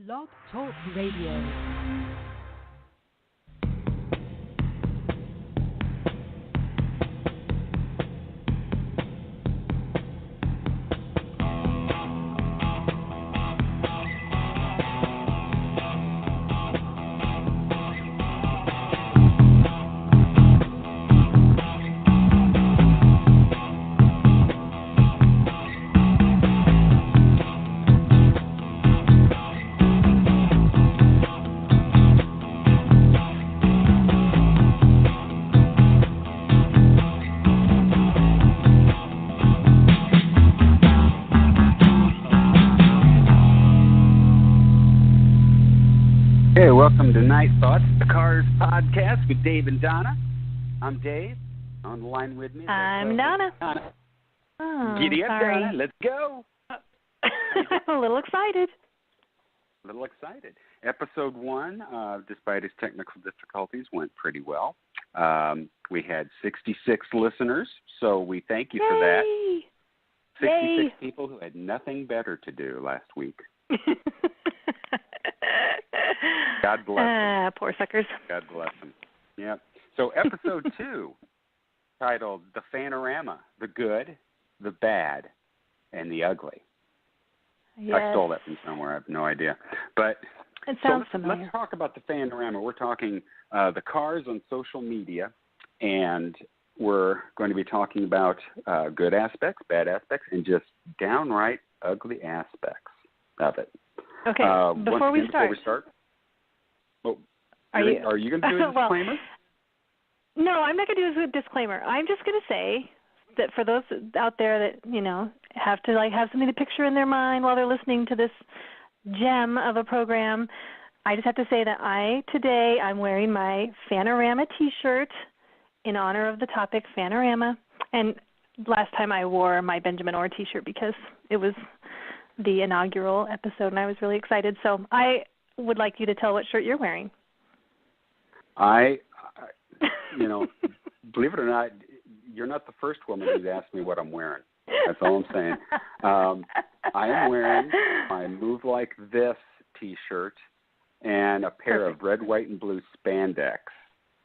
Blog Talk Radio. Welcome to Night Thoughts, the Cars podcast with Dave and Donna. I'm Dave. On the line with me. I'm Donna. Oh, giddy up, sorry. Donna. Let's go. I'm a little excited. Episode 1, despite its technical difficulties, went pretty well. We had 66 listeners, so we thank you for that. 66 people who had nothing better to do last week. God bless them. Poor suckers. God bless them. Yeah. So episode 2, titled The FANORAMA, the good, the bad, and the ugly. Yes. I stole that from somewhere. I have no idea. But it sounds familiar. Let's talk about the FANORAMA. We're talking the cars on social media, and we're going to be talking about good aspects, bad aspects, and just downright ugly aspects of it. Okay, before we start, are you going to do a disclaimer? No, I'm not going to do a disclaimer. I'm just going to say that for those out there that, have to have something to picture in their mind while they're listening to this gem of a program, I just have to say that I'm wearing my FANORAMA T-shirt in honor of the topic FANORAMA. And last time I wore my Benjamin Orr T-shirt because it was the inaugural episode, and I was really excited. So I would like you to tell what shirt you're wearing. Believe it or not, you're not the first woman who's asked me what I'm wearing. That's all I'm saying. I am wearing my Move Like This T-shirt and a pair of red, white, and blue spandex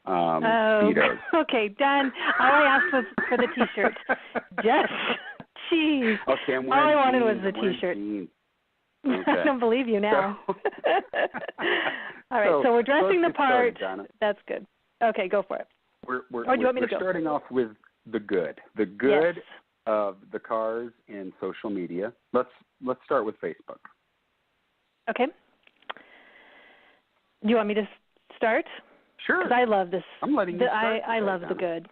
Speedos. Okay, done. All I asked was for the T-shirt. Just, jeez. Okay, I'm wearing all I wanted jeans. was the T-shirt. Okay. I don't believe you now. All right, so we're dressing the part. Started, that's good. Okay, go for it. We're go? Starting off with the good. The good of the cars in social media. Let's start with Facebook. Okay. Do you want me to start? Sure. Because I love this. I'm letting you start. I love the good.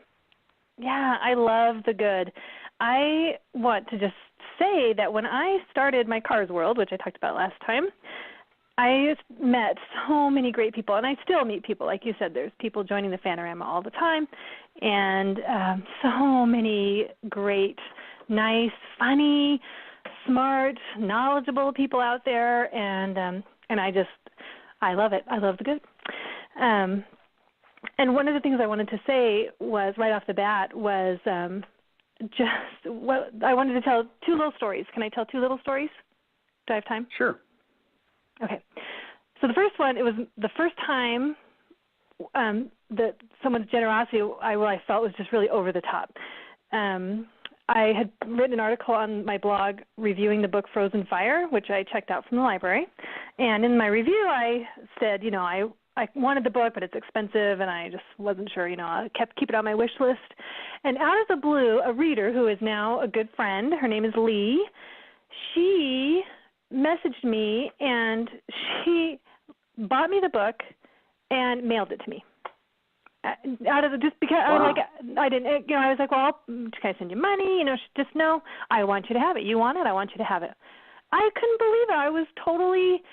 Yeah, I love the good. I want to just say that when I started my Cars World, which I talked about last time, I met so many great people, and I still meet people. Like you said, there's people joining the FANORAMA all the time, and so many great, nice, funny, smart, knowledgeable people out there, and I love it. I love the good. And one of the things I wanted to say was, right off the bat, was I wanted to tell 2 little stories. Can I tell 2 little stories? Do I have time? Sure. Okay. So the first one, it was the first time that someone's generosity I felt was just really over the top. I had written an article on my blog reviewing the book Frozen Fire, which I checked out from the library. And in my review, I said, I wanted the book, but it's expensive, and I just wasn't sure, I keep it on my wish list. And out of the blue, a reader who is now a good friend, her name is Lee, she messaged me, and she bought me the book and mailed it to me. Just because wow. I didn't, I was like, well, can I send you money? Just no, I want you to have it. You want it? I want you to have it. I couldn't believe it. I was totally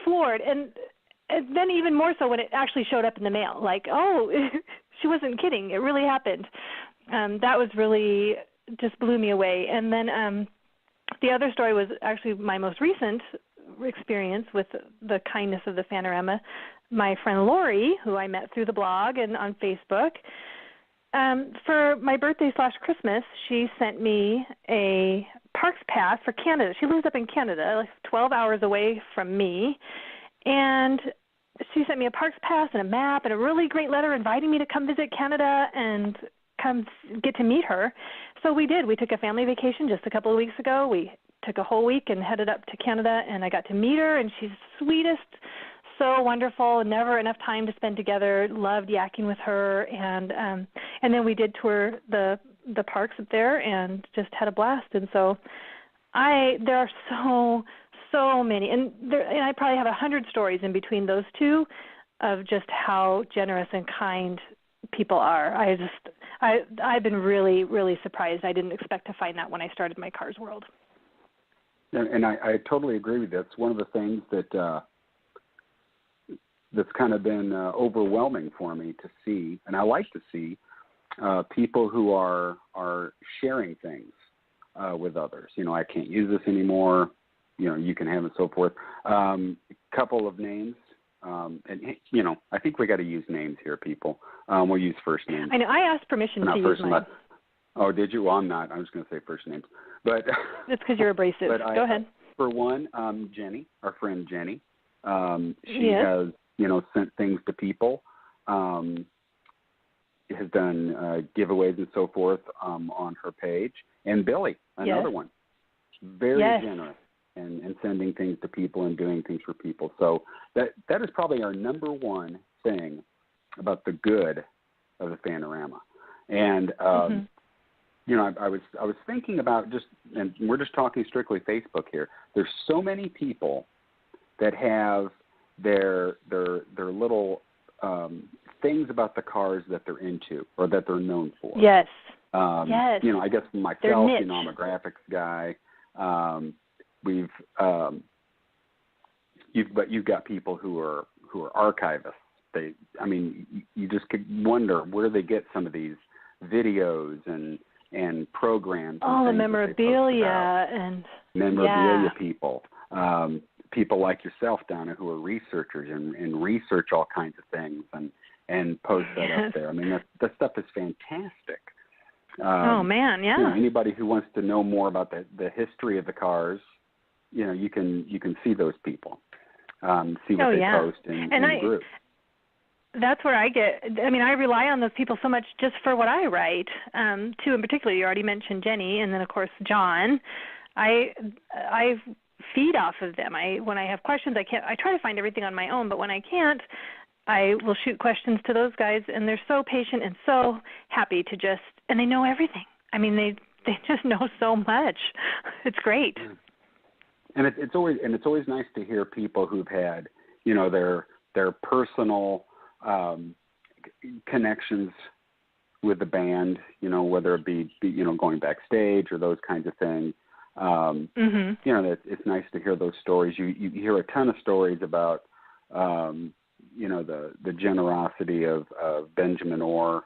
floored. And then even more so when it actually showed up in the mail, like, oh, she wasn't kidding. It really happened. That was really just blew me away. And then the other story was actually my most recent experience with the kindness of the FANORAMA. My friend Lori, who I met through the blog and on Facebook, for my birthday/Christmas, she sent me a parks pass for Canada. She lives up in Canada, like 12 hours away from me, and she sent me a parks pass and a map and a really great letter inviting me to come visit Canada and come get to meet her. So we did. We took a family vacation just a couple of weeks ago. We took a whole week and headed up to Canada, and I got to meet her, and she's the sweetest, so wonderful, never enough time to spend together. Loved yakking with her, and then we did tour the parks up there and just had a blast. And so there are so many, and I probably have 100 stories in between those two of just how generous and kind people are. I've been really, really surprised. I didn't expect to find that when I started my Cars World. And I totally agree with you. It's one of the things that's kind of been overwhelming for me to see, and I like to see people who are sharing things with others. I can't use this anymore. You can have it, so forth. Couple of names, and I think we got to use names here, people. We'll use first names. I know. I asked permission to use mine. Oh, did you? Well, I'm not. I was going to say first names, but it's because you're abrasive. Go ahead. For one, Jenny, our friend Jenny, she yes. has sent things to people. Has done giveaways and so forth on her page. And Billy, another one, very generous and sending things to people and doing things for people. So that is probably our number one thing about the good of the Fanorama. And I was thinking about and we're just talking strictly Facebook here. There's so many people that have their little things about the cars that they're into or that they're known for. Yes. I guess for myself, I'm a graphics guy. You've got people who are archivists. You just could wonder where they get some of these videos and programs. All the memorabilia people. People like yourself, Donna, who are researchers and research all kinds of things and post that up there. That stuff is fantastic. Oh man, yeah. Anybody who wants to know more about the history of the cars, you can see those people, see what they post in the group. That's where I get. I rely on those people so much just for what I write. Two in particular, you already mentioned Jenny, and then of course John. I feed off of them. When I have questions, I try to find everything on my own, but when I can't, I will shoot questions to those guys, and they're so patient and so happy to and they know everything. They just know so much. It's great. And it's always nice to hear people who've had, their personal connections with the band, whether it be going backstage or those kinds of things. It's nice to hear those stories. You hear a ton of stories about, the generosity of Benjamin Orr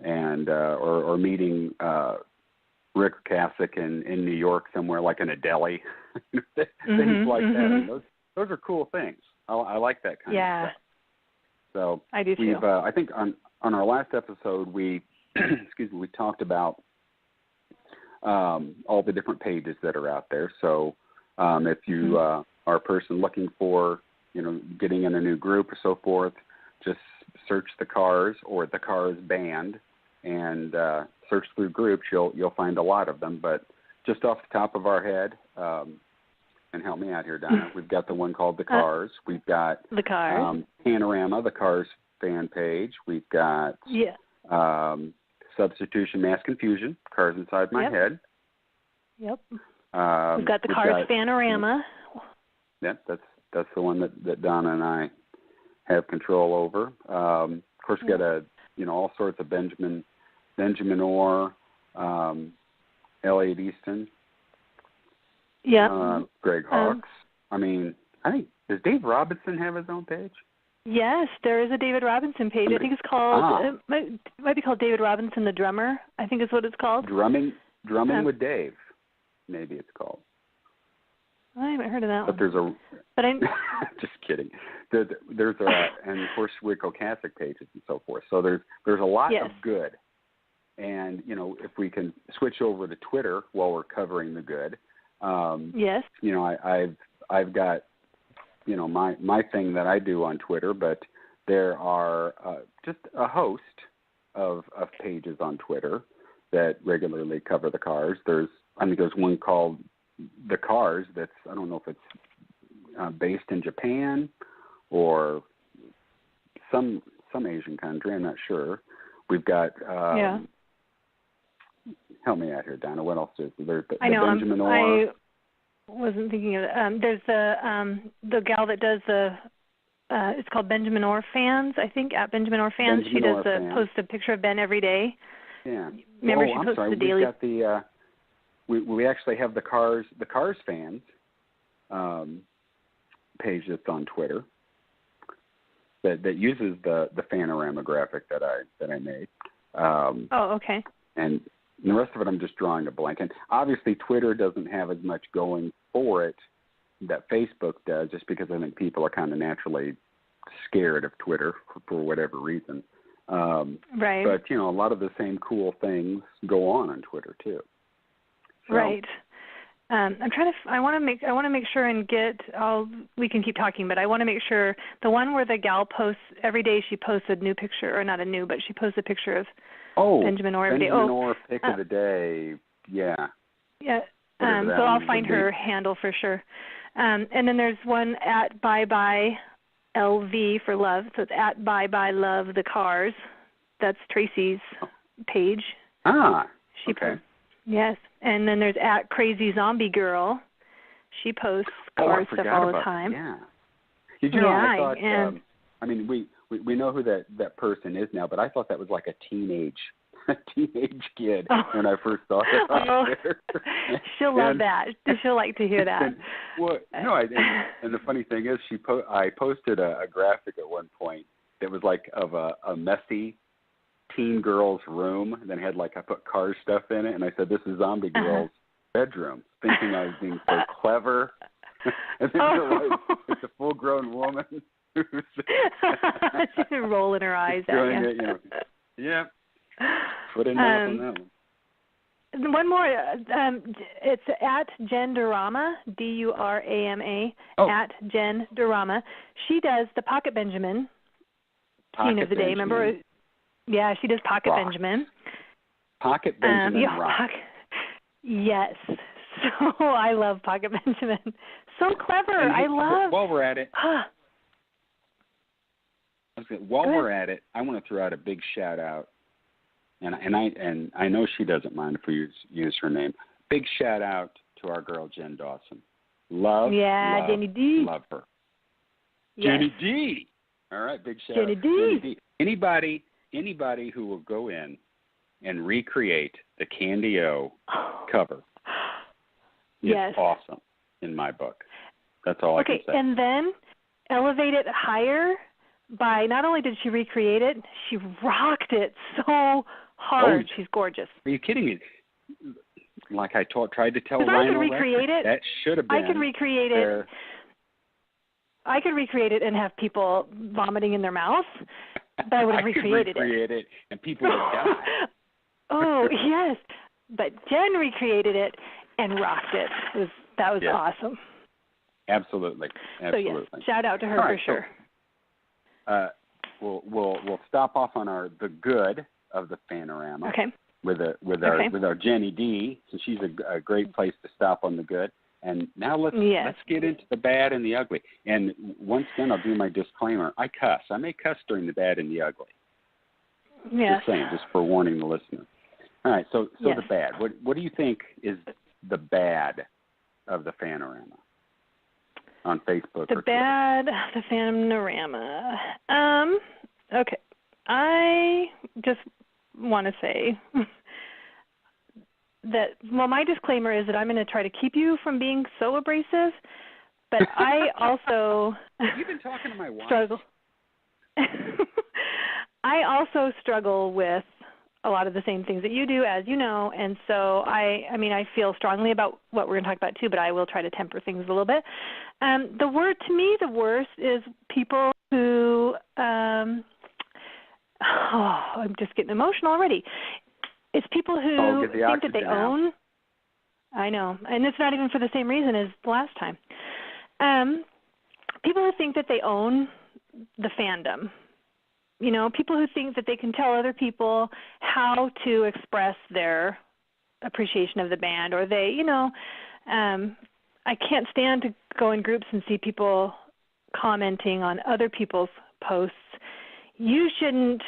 and or meeting Rick Kasich in New York somewhere, like in a deli, things like that. And those are cool things. I like that kind of stuff. So I do too. I think on our last episode we we talked about all the different pages that are out there. So if you are a person looking for, getting in a new group or so forth, just search the Cars or the Cars Band and search through groups. You'll find a lot of them. But just off the top of our head, and help me out here, Donna, we've got the one called The Cars. We've got The Cars. Panorama, the Cars fan page. We've got Substitution, Mass Confusion, Cars Inside My Head. Yep. We've got the Cars Fanorama. Yep, that's the one that Donna and I have control over. Of course, we got all sorts of Benjamin Orr, Elliot Easton. Yeah. Greg Hawkes. I think, does Dave Robinson have his own page? Yes, there is a David Robinson page. I think it's called, it might be called David Robinson the Drummer, I think is what it's called. Drumming with Dave, maybe it's called. I haven't heard of that but one. But just kidding. There's and of course Rico Kasich pages and so forth. So there's a lot of good. and if we can switch over to Twitter while we're covering the good. Yes. I've got my thing that I do on Twitter, but there are just a host of pages on Twitter that regularly cover the cars. There's one called The Cars that's, I don't know if it's based in Japan or some Asian country, I'm not sure. We've got help me out here, Donna. What else is there? The Benjamin Orr. I wasn't thinking of it. There's the gal that does it's called Benjamin Orr Fans, I think, at Benjamin Orr Fans. She does post a picture of Ben every day. Yeah. Remember, she posts the daily. We've got the we actually have the Cars Fans page that's on Twitter that uses the FANORAMA graphic that I made. Okay. And the rest of it, I'm just drawing a blank. And obviously, Twitter doesn't have as much going for it that Facebook does, just because I think people are kind of naturally scared of Twitter for whatever reason. Right. But a lot of the same cool things go on Twitter too. So, right. I want to make sure and we can keep talking, but I want to make sure the one where the gal posts every day. She posts a new picture, or not a new, but she posts a picture of Benjamin Orr every day. Benjamin Orr pick of the day. Yeah. Yeah. So I'll find her handle for sure. And then there's one at LV for love. So it's at love the cars. That's Tracy's page. Okay. Yes. And then there's at crazy zombie girl. She posts car stuff all the time. Yeah. Did you know? I thought. We know who that person is now, but I thought that was like a teenage kid when I first saw it. She'll love that. She'll like to hear that. And the funny thing is, I posted a graphic at one point that was like of a messy teen girl's room, and then had I put car stuff in it, and I said, "This is zombie girl's bedroom," thinking I was being so clever. And then it's a full-grown woman. She's been rolling her eyes at you. Yeah. Put a note on that one. One more. It's at Jen-Dorama, Durama, at Jen-Dorama. She does the Pocket Benjamin teen of the day. Remember? Yeah, she does Pocket Benjamin. Pocket Benjamin rock. Yes. So I love Pocket Benjamin. So clever. While we're at it. We're at it, I want to throw out a big shout out, and I know she doesn't mind if we use her name. Big shout out to our girl Jen Dawson. Love Jenny D. Love her. Yes. Jenny D. All right, big shout out. Jenny D. Anybody who will go in and recreate the Candy O cover is awesome in my book. That's all I can say. Okay, and then elevate it higher by, not only did she recreate it, she rocked it so hard. She's gorgeous. Are you kidding me? Like I tried to tell Ryan, that should have been. I could recreate it. I could recreate it and have people vomiting in their mouth, but I would have recreated it, and people would die. Oh yes, but Jen recreated it and rocked it. That was awesome. Absolutely. So yes, shout out to her for sure. We'll stop off on the good of the FANORAMA. Okay. With our Jenny D, so she's a great place to stop on the good. And now let's get into the bad and the ugly. And once again, I'll do my disclaimer. I cuss. I may cuss during the bad and the ugly. Yes. Just saying, just for warning the listener. All right. So the bad. What do you think is the bad of the FANORAMA on Facebook? The bad of the FANORAMA. Okay. I just want to say that, my disclaimer is that I'm going to try to keep you from being so abrasive, but I also You've been talking to my wife. Struggle. I also struggle with a lot of the same things that you do, as you know, and so I feel strongly about what we're going to talk about too, but I will try to temper things a little bit. The worst is people who I'm just getting emotional already. it's people who get the think that they oxygen out. own. I know, and it's not even for the same reason as the last time. People who think that they own the fandom. You know, people who think that they can tell other people how to express their appreciation of the band, or they, you know, I can't stand to go in groups and see people commenting on other people's posts. You shouldn't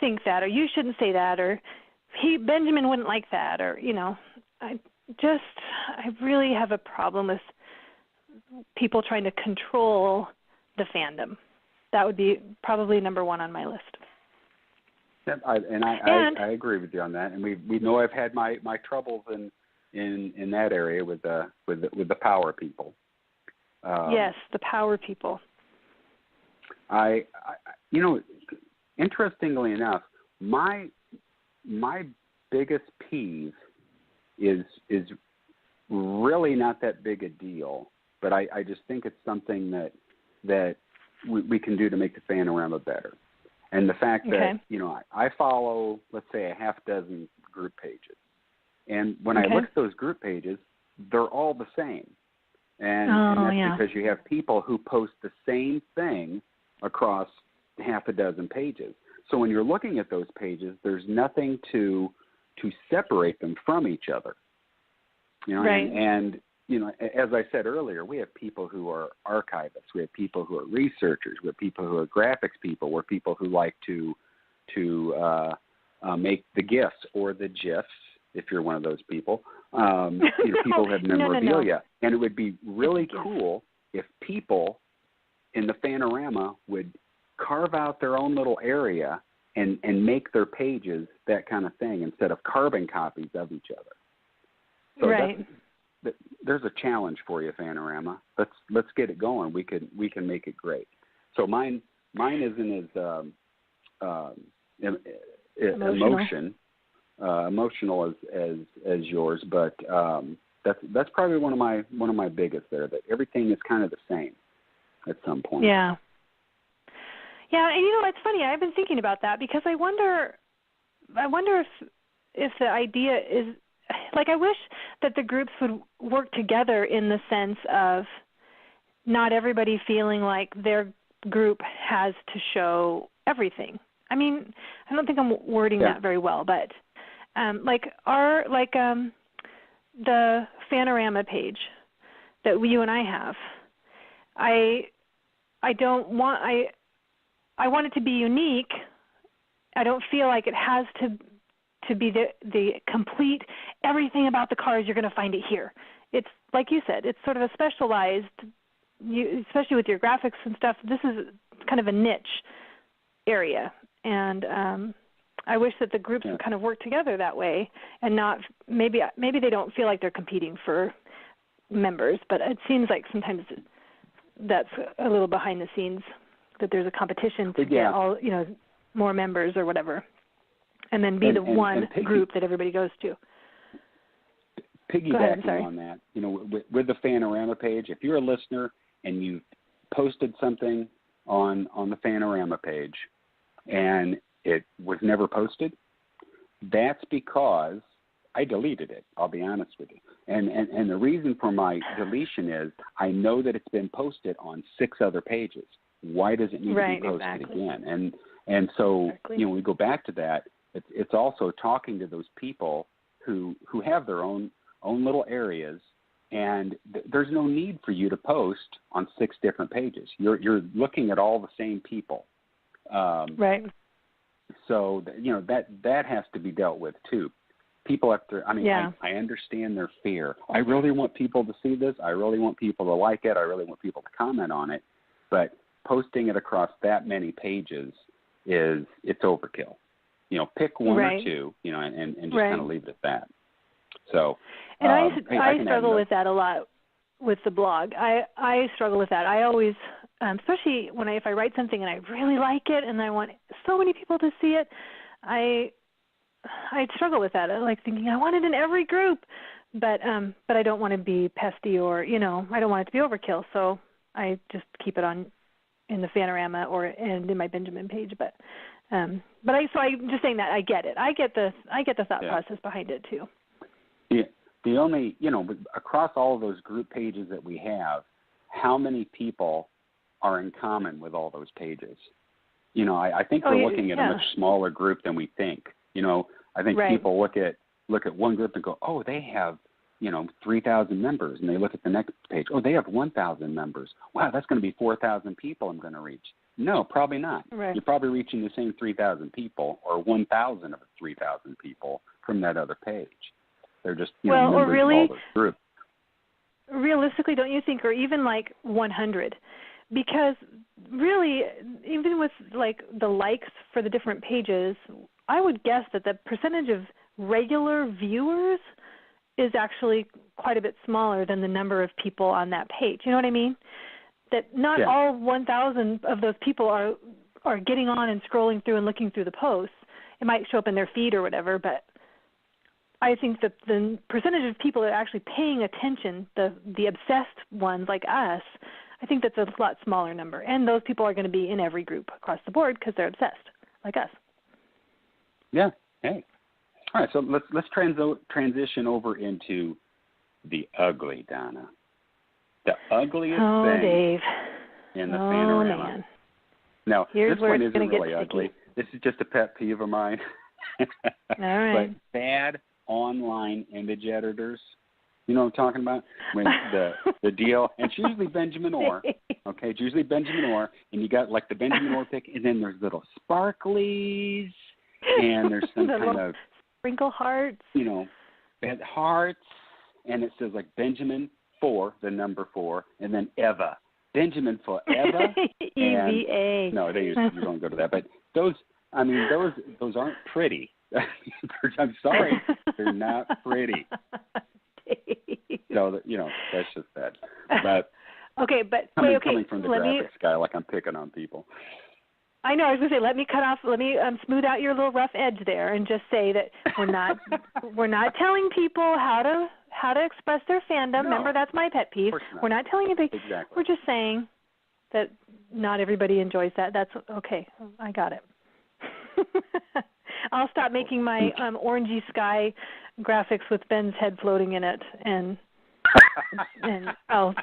think that, or you shouldn't say that, or Benjamin wouldn't like that, or, you know, I really have a problem with people trying to control the fandom. That would be probably number one on my list. Yep, I agree with you on that, and we know I've had my troubles in that area with the power people. Yes, the power people. I you know, interestingly enough, my biggest peeve is really not that big a deal, but I just think it's something that we can do to make the FANORAMA better. And the fact that, you know, I follow, let's say, a half dozen group pages. And when I look at those group pages, they're all the same. And that's because you have people who post the same thing across half a dozen pages. So when you're looking at those pages, there's nothing to separate them from each other. You know, and you know, as I said earlier, we have people who are archivists, we have people who are researchers, we have people who are graphics people, we're people who like to make the GIFs or the GIFs, if you're one of those people. You know, people have memorabilia, no. And it would be really cool if people in the FANORAMA would carve out their own little area and make their pages that kind of thing instead of carbon copies of each other. So there's a challenge for you, FANORAMA. Let's get it going. We can make it great. So mine isn't as emotional as yours, but that's probably one of my biggest there. That everything is kind of the same at some point. Yeah. Yeah, and you know, it's funny. I've been thinking about that because I wonder if the idea is, like, I wish that the groups would work together in the sense of not everybody feeling like their group has to show everything. I mean, I don't think I'm wording that very well, but the FANORAMA page that you and I have, I want it to be unique. I don't feel like it has to be the complete everything about the cars. You're going to find it here. It's like you said. It's sort of a specialized, especially with your graphics and stuff. This is kind of a niche area, and I wish that the groups would kind of work together that way, and not maybe they don't feel like they're competing for members, but it seems like sometimes that's a little behind the scenes, that there's a competition to get all, you know, more members or whatever, and then be the one group that everybody goes to. Piggybacking on that, you know, with the FANORAMA page, if you're a listener and you've posted something on the FANORAMA page and it was never posted, that's because I deleted it. I'll be honest with you. And the reason for my deletion is I know that it's been posted on 6 other pages. Why does it need to be posted again? And so, you know, we go back to that. It's also talking to those people who have their own little areas, and there's no need for you to post on 6 different pages. You're looking at all the same people. So, you know, that has to be dealt with too. People have to, I understand their fear. I really want people to see this. I really want people to like it. I really want people to comment on it. But posting it across that many pages it's overkill. You know, pick one or 2, you know, and just kind of leave it at that. So, and I struggle with that a lot with the blog. I struggle with that. I always, especially if I write something and I really like it and I want so many people to see it, I struggle with that. I like thinking I want it in every group, but I don't want to be pesty or, you know, I don't want it to be overkill. So I just keep it on in the FANORAMA and in my Benjamin page, but I'm just saying that I get it. I get the thought process behind it too. Yeah. The only, across all of those group pages that we have, how many people are in common with all those pages? I think we're looking at a much smaller group than we think. I think people look at one group and go, oh, they have 3,000 members, and they look at the next page, oh, they have 1,000 members. Wow, that's going to be 4,000 people I'm going to reach. No, probably not. Right. You're probably reaching the same 3,000 people or 1,000 of the 3,000 people from that other page. They're just members of all those groups. Realistically, don't you think, or even like 100? Because really, even with like the likes for the different pages, I would guess that the percentage of regular viewers is actually quite a bit smaller than the number of people on that page. You know what I mean? That not all 1,000 of those people are getting on and scrolling through and looking through the posts. It might show up in their feed or whatever, but I think that the percentage of people that are actually paying attention, the obsessed ones like us, I think that's a lot smaller number. And those people are going to be in every group across the board because they're obsessed, like us. Yeah. Hey. All right. So let's transition over into the ugly, Donna. The ugliest thing Dave. in the FANORAMA. Man. Now, Here's this where one it's isn't gonna really get ugly. This is just a pet peeve of mine. All right. But bad online image editors. You know what I'm talking about? When the deal, and it's usually Benjamin Orr. Okay, it's usually Benjamin Orr, and you got like the Benjamin Orr pick, and then there's little sparklies, and there's some kind of sprinkle hearts. Hearts, and it says like Benjamin for the number 4, and then Eva. Benjamin for Eva. EVA. No, you don't go to that, but those aren't pretty. I'm sorry, they're not pretty. So that's just that. But okay, but coming from the graphics guy, like I'm picking on people. I know. I was going to say, let me smooth out your little rough edge there, and just say that we're not telling people how to express their fandom. No, remember, that's my pet peeve. We're not telling you exactly. We're just saying that not everybody enjoys that. That's okay. I got it. I'll stop making my orangey sky graphics with Ben's head floating in it, and I'll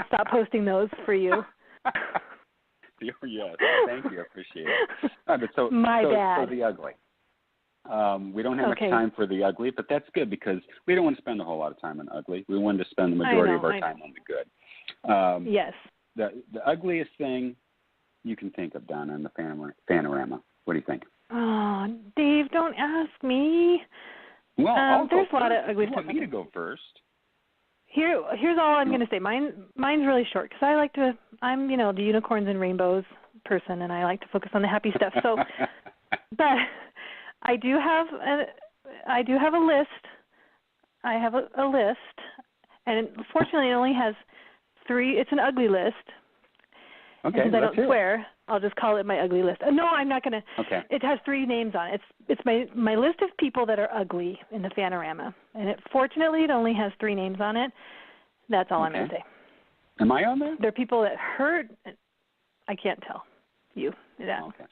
stop posting those for you. Yes, thank you. I appreciate it. Right, but so the ugly. We don't have much time for the ugly, but that's good because we don't want to spend a whole lot of time on ugly. We want to spend the majority of our time on the good. Yes. The ugliest thing you can think of, Donna, in the FANORAMA. What do you think? Oh, Dave, don't ask me. Well, there's a lot of ugly stuff. You want me to go first? Here's all I'm going to say. Mine's really short because I'm the unicorns and rainbows person, and I like to focus on the happy stuff. So, but I do have a list. I have a list, and fortunately, it only has 3. It's an ugly list. Okay, since I don't swear, I'll just call it my ugly list. No, I'm not going to. Okay. It has 3 names on it. It's my list of people that are ugly in the FANORAMA. And fortunately, it only has 3 names on it. That's all I'm going to say. Am I on there? They're people that hurt. I can't tell you. Yeah. Okay.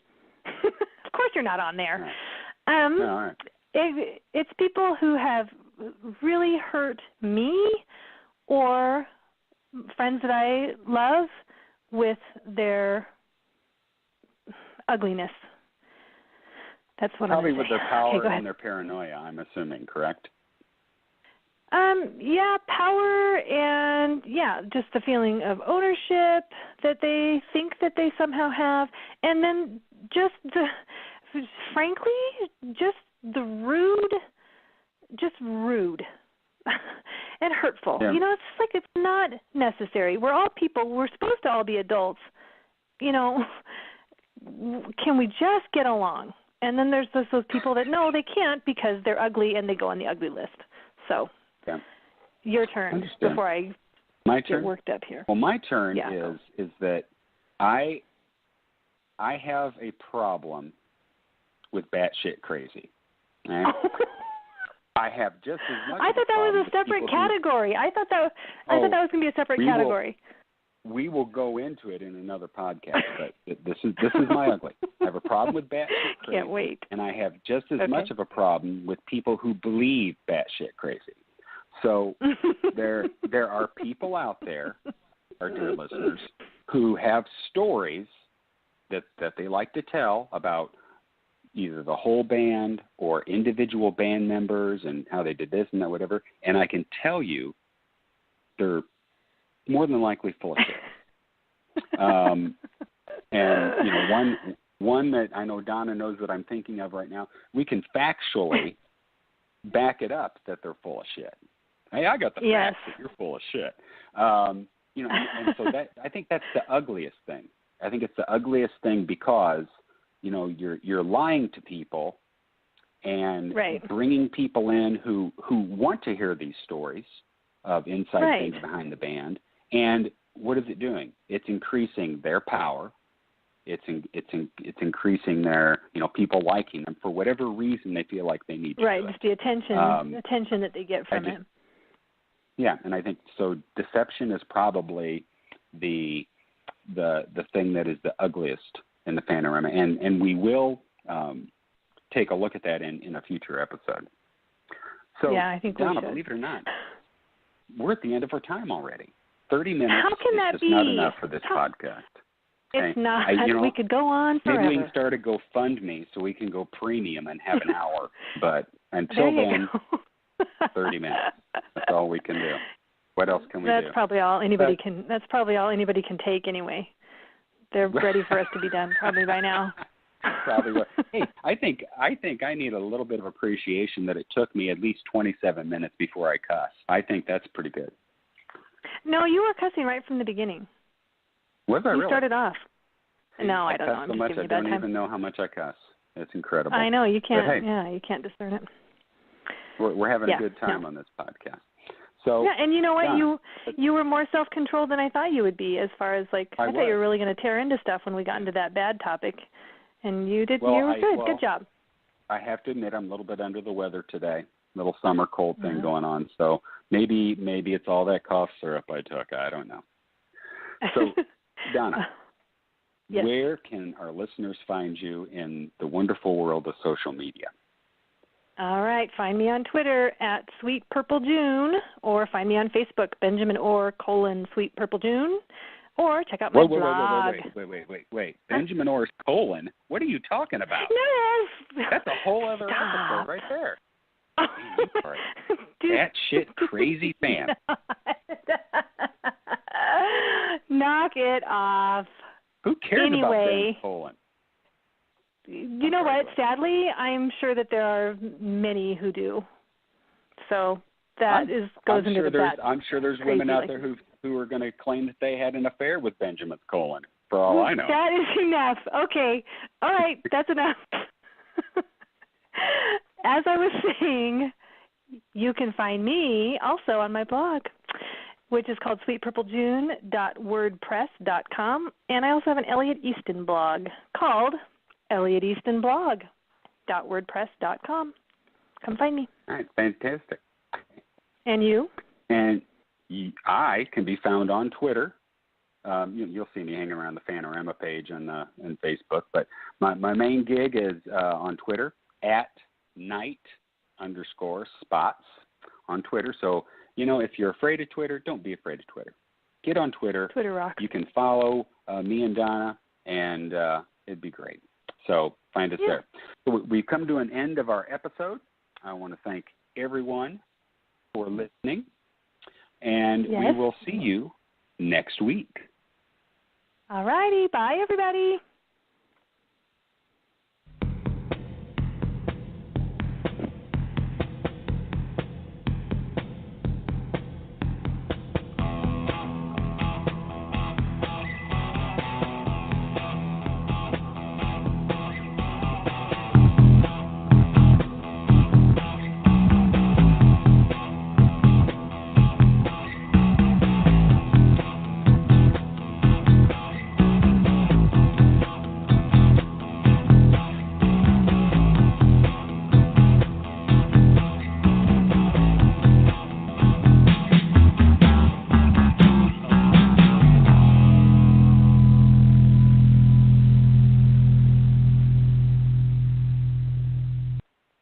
Of course you're not on there. All right. It's people who have really hurt me or friends that I love with their ugliness. That's what Probably I'm with saying. their power and their paranoia, I'm assuming, correct? Yeah, power and, just the feeling of ownership that they think that they somehow have. And then frankly, the rude and hurtful. Yeah. It's like it's not necessary. We're all people. We're supposed to all be adults. Can we just get along? And then there's those people that, no, they can't because they're ugly and they go on the ugly list. So your turn before I get worked up here. Well, my turn is that I have a problem with batshit crazy. Right? I have just as much. I thought that was a separate category. I thought that was going to be a separate category. we will go into it in another podcast, but this is my ugly. I have a problem with batshit crazy. Can't wait. And I have just as much of a problem with people who believe batshit crazy. So there are people out there, our dear listeners, who have stories that they like to tell about either the whole band or individual band members and how they did this and that, whatever. And I can tell you they're more than likely full of shit. And, you know, one that I know Donna knows that I'm thinking of right now, we can factually back it up that they're full of shit. Hey, I got the facts that you're full of shit. You know, and so that I think that's the ugliest thing. I think it's the ugliest thing because, you know, you're lying to people and bringing people in who want to hear these stories of inside things behind the band. And what is it doing? It's increasing their power. It's increasing their, you know, people liking them for whatever reason they feel like they need to. Right, just the attention that they get from it. Yeah, and I think so. Deception is probably the thing that is the ugliest in the Fanorama, and we will take a look at that in a future episode. So, yeah, I think Donna, we should. believe it or not, we're at the end of our time already. 30 minutes How can is that just be? not enough for this podcast. It's not. You know, we could go on forever. Maybe we can start a GoFundMe so we can go premium and have an hour. But until then, 30 minutes. That's all we can do. What else can we do? That's probably all anybody can take anyway. They're ready for us to be done probably by now. Probably what. Hey, I think I need a little bit of appreciation that it took me at least 27 minutes before I cuss. I think that's pretty good. No, you were cussing right from the beginning. Was I really? You started off. No, I don't know. I'm so much I don't even know how much I cuss. It's incredible. I know you can't. But, hey, yeah, you can't discern it. We're having a good time on this podcast. So yeah, and you know what? Donna, You were more self-controlled than I thought you would be. As far as like, I thought you were really going to tear into stuff when we got into that bad topic, and you did. Well, you were good. Good job. I have to admit, I'm a little bit under the weather today. Little summer cold thing going on. So maybe it's all that cough syrup I took. I don't know. So, Donna, yes. Where can our listeners find you in the wonderful world of social media? All right. Find me on Twitter at Sweet Purple June, or find me on Facebook, Benjamin Orr / Sweet Purple June, or check out my blog. Wait. Benjamin Orr's colon? What are you talking about? Yes. That's a whole other episode right there. That shit crazy fan. Knock it off. Who cares about Ben's colon? You know what? Sadly, I'm sure that there are many who do. So goes into that. I'm sure there's women out there who are going to claim that they had an affair with Benjamin's colon. For all I know. That is enough. Okay. All right. That's enough. As I was saying, you can find me also on my blog, which is called sweetpurplejune.wordpress.com, and I also have an Elliot Easton blog called ElliotEastonblog.wordpress.com. Come find me. All right, fantastic. And you? And I can be found on Twitter. You'll see me hanging around the Fanorama page on Facebook, but my main gig is on Twitter at @night_spots on Twitter. So, if you're afraid of Twitter, don't be afraid of Twitter. Get on Twitter. Twitter rocks. You can follow me and Donna, and it'd be great. So find us there. So we've come to an end of our episode. I want to thank everyone for listening, and we will see you next week. All righty. Bye, everybody.